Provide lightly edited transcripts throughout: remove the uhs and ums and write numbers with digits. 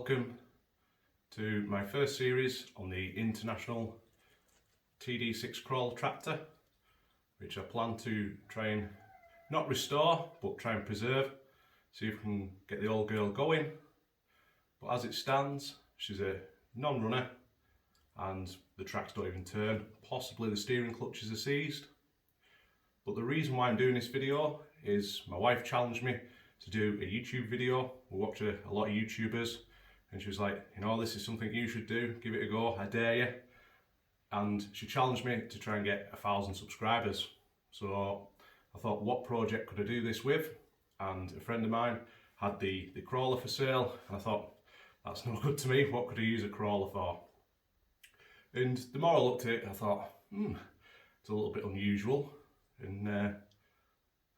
welcome to my first series on the International Td6 crawl tractor, which I plan to try and not restore but try and preserve, see if we can get the old girl going. But as it stands, she's a non-runner and the tracks don't even turn. Possibly the steering clutches are seized. But the reason why I'm doing this video is my wife challenged me to do a YouTube video. We watch a lot of YouTubers and she was like, you know, this is something you should do, give it a go, I dare you. And she challenged me to try and get 1,000 subscribers. So I thought, what project could I do this with? And a friend of mine had the crawler for sale, and I thought, that's no good to me, what could I use a crawler for? And the more I looked at it, I thought, it's a little bit unusual. And I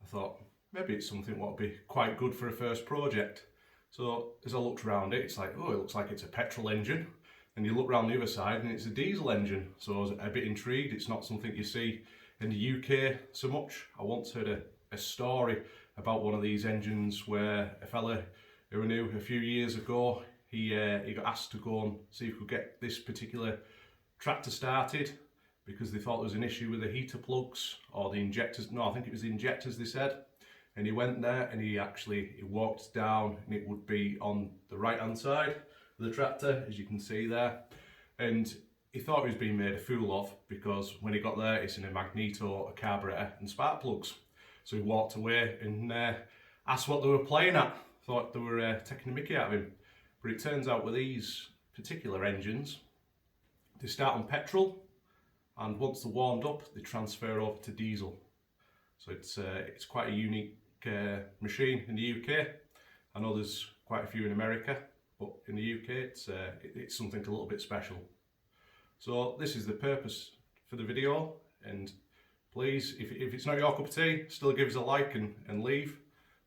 thought, maybe it's something what would be quite good for a first project. So as I looked around it, it's like, oh, it looks like it's a petrol engine. And you look around the other side and it's a diesel engine. So I was a bit intrigued. It's not something you see in the UK so much. I once heard a story about one of these engines where a fella who I knew a few years ago, he got asked to go and see if he could get this particular tractor started because they thought there was an issue with the heater plugs or the injectors. No, I think it was the injectors, they said. And he went there and he walked down, and it would be on the right hand side of the tractor, as you can see there. And he thought he was being made a fool of because when he got there, it's in a magneto, a carburetor and spark plugs. So he walked away and asked what they were playing at. Thought they were taking a mickey out of him. But it turns out with these particular engines, they start on petrol, and once they're warmed up, they transfer over to diesel. So it's quite a unique machine in the UK. I know there's quite a few in America, but in the UK it's something a little bit special. So this is the purpose for the video, and please, if it's not your cup of tea, still give us a like and leave.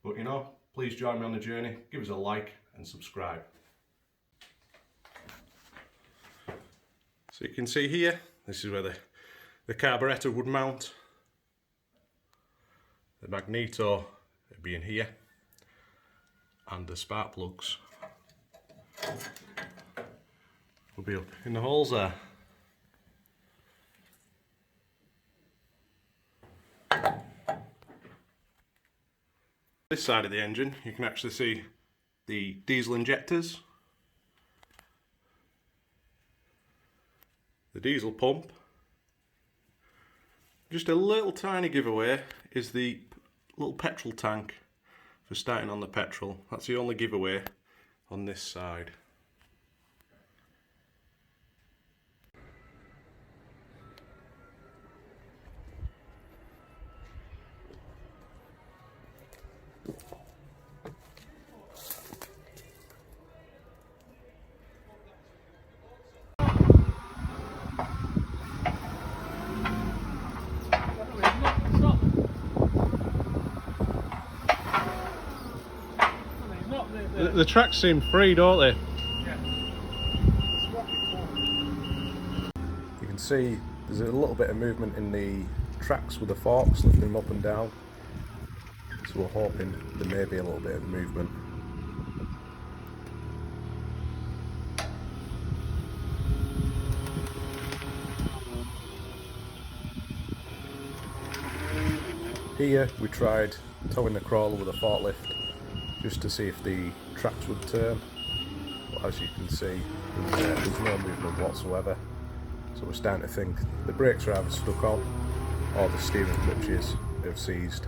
But you know, please join me on the journey, give us a like and subscribe. So you can see here, this is where the carburetor would mount. The magneto would be in here, and the spark plugs will be up in the holes there. This side of the engine, you can actually see the diesel injectors, the diesel pump. Just a little tiny giveaway is the little petrol tank for starting on the petrol. That's the only giveaway on this side. The tracks seem free, don't they? Yeah. You can see there's a little bit of movement in the tracks with the forks, lifting them up and down. So we're hoping there may be a little bit of movement. Here we tried towing the crawler with a forklift just to see if the tracks would turn, but as you can see there's no movement whatsoever. So we're starting to think the brakes are either stuck on or the steering clutches have seized.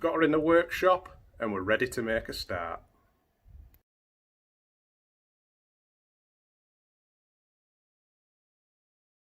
got her in the workshop and we're ready to make a start.